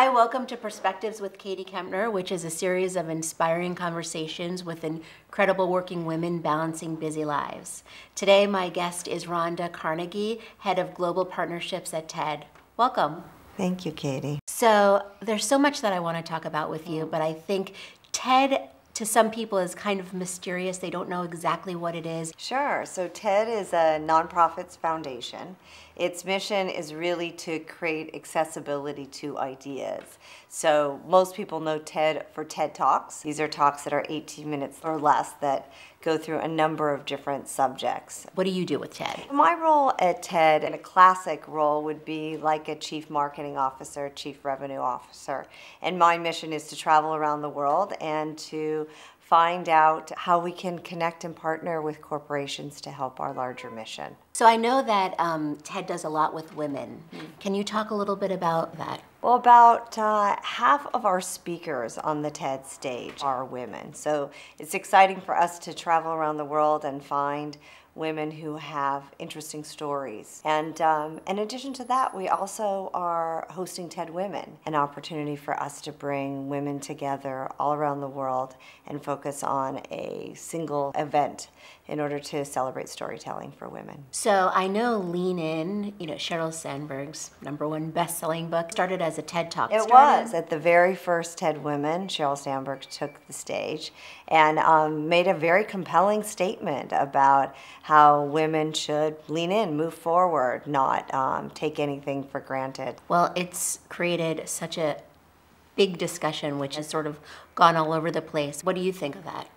Hi, welcome to Perspectives with Katie Kempner, which is a series of inspiring conversations with incredible working women balancing busy lives. Today, my guest is Ronda Carnegie, Head of Global Partnerships at TED. Welcome. Thank you, Katie. So there's so much that I want to talk about with you, but I think TED to some people is kind of mysterious. They don't know exactly what it is. Sure. So TED is a nonprofits foundation. Its mission is really to create accessibility to ideas. So most people know TED for TED Talks. These are talks that are 18 minutes or less that go through a number of different subjects. What do you do with TED? My role at TED, and a classic role, would be like a chief marketing officer, chief revenue officer. And my mission is to travel around the world and to find out how we can connect and partner with corporations to help our larger mission. So I know that TED does a lot with women. Can you talk a little bit about that? Well, about half of our speakers on the TED stage are women. So it's exciting for us to travel around the world and find women who have interesting stories. And in addition to that, we also are hosting TED Women, an opportunity for us to bring women together all around the world and focus on a single event in order to celebrate storytelling for women. So I know Lean In, Sheryl Sandberg's #1 best-selling book, started as a TED Talk. It was. At the very first TED Women, Sheryl Sandberg took the stage and made a very compelling statement about how women should lean in, move forward, not take anything for granted. Well, it's created such a big discussion, which has sort of gone all over the place. What do you think of that?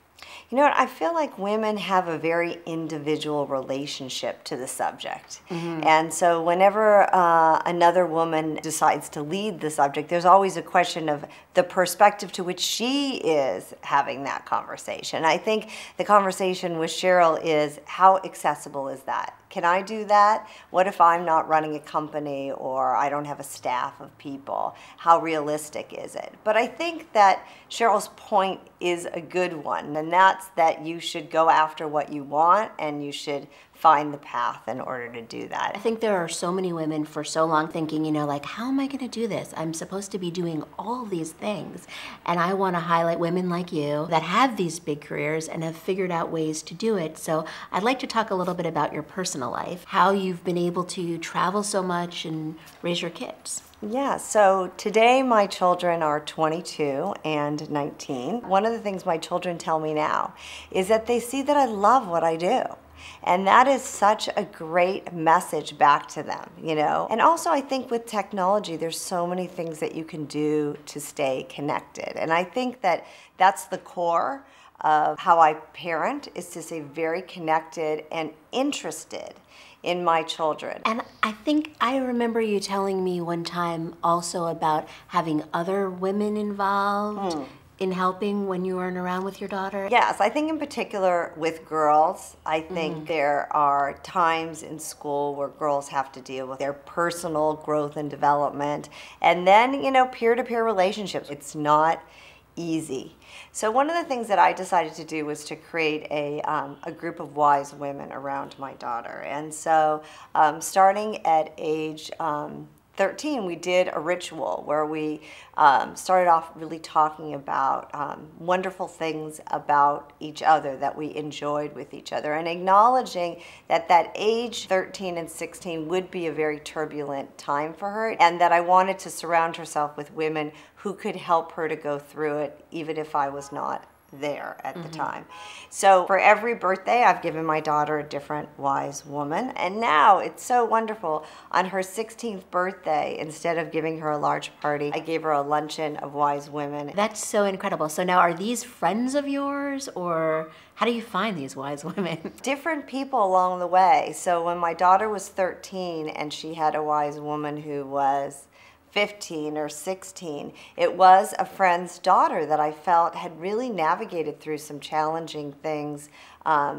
You know what, I feel like women have a very individual relationship to the subject. And so whenever another woman decides to lead the subject, there's always a question of the perspective to which she is having that conversation. I think the conversation with Sheryl is, how accessible is that? Can I do that? What if I'm not running a company or I don't have a staff of people? How realistic is it? But I think that Sheryl's point is a good one, and that's that you should go after what you want and you should find the path in order to do that. I think there are so many women for so long thinking, like, how am I going to do this? I'm supposed to be doing all these things. And I want to highlight women like you that have these big careers and have figured out ways to do it. So I'd like to talk a little bit about your personal life, how you've been able to travel so much and raise your kids. Yeah, so today my children are 22 and 19. One of the things my children tell me now is that they see that I love what I do. And that is such a great message back to them, And also I think with technology, there's so many things that you can do to stay connected. And I think that that's the core of how I parent, is to stay very connected and interested in my children. And I think I remember you telling me one time also about having other women involved in helping when you weren't around with your daughter. Yes, I think in particular with girls, I think there are times in school where girls have to deal with their personal growth and development. And then, peer-to-peer relationships. It's not easy. So one of the things that I decided to do was to create a group of wise women around my daughter. And so starting at age 13, we did a ritual where we started off really talking about wonderful things about each other that we enjoyed with each other, and acknowledging that age 13 and 16 would be a very turbulent time for her, and that I wanted to surround herself with women who could help her to go through it, even if I was not there at the time. So for every birthday, I've given my daughter a different wise woman. And now it's so wonderful. On her 16th birthday, instead of giving her a large party, I gave her a luncheon of wise women. That's so incredible. So now are these friends of yours, or how do you find these wise women? Different people along the way. So when my daughter was 13 and she had a wise woman who was 15 or 16, it was a friend's daughter that I felt had really navigated through some challenging things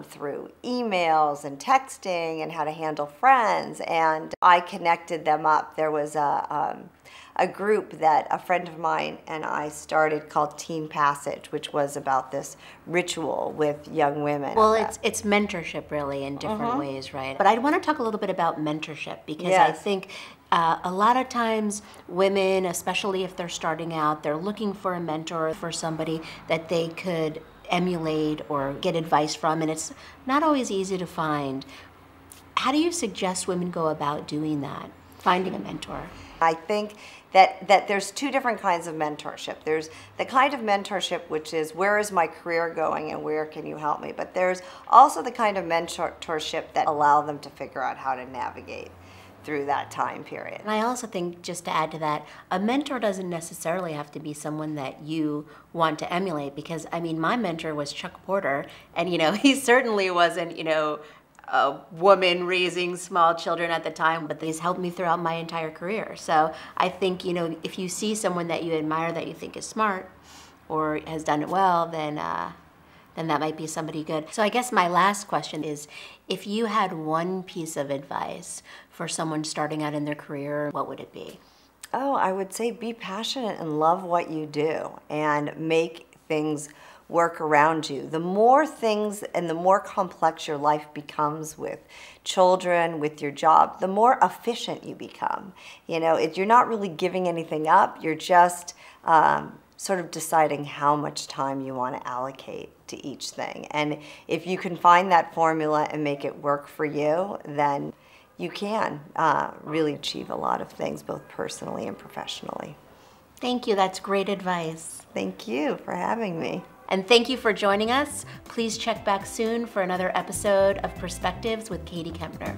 through emails and texting and how to handle friends, and I connected them up. There was a group that a friend of mine and I started called Teen Passage, which was about this ritual with young women. Well, it's mentorship really in different ways, right? But I want to talk a little bit about mentorship because I think A lot of times women, especially if they're starting out, they're looking for a mentor, for somebody that they could emulate or get advice from, and it's not always easy to find. How do you suggest women go about doing that, finding a mentor? I think that there's two different kinds of mentorship. There's the kind of mentorship which is, where is my career going and where can you help me? But there's also the kind of mentorship that allow them to figure out how to navigate through that time period. And I also think, just to add to that, a mentor doesn't necessarily have to be someone that you want to emulate, because I mean, my mentor was Chuck Porter, and he certainly wasn't, a woman raising small children at the time, but he's helped me throughout my entire career. So I think, if you see someone that you admire that you think is smart or has done it well, then that might be somebody good. So I guess my last question is, if you had one piece of advice for someone starting out in their career, what would it be? Oh, I would say be passionate and love what you do and make things work around you. The more things and the more complex your life becomes with children, with your job, the more efficient you become. You're not really giving anything up. You're just sort of deciding how much time you want to allocate to each thing. And if you can find that formula and make it work for you, then you can really achieve a lot of things, both personally and professionally. Thank you. That's great advice. Thank you for having me. And thank you for joining us. Please check back soon for another episode of Perspectives with Katie Kempner.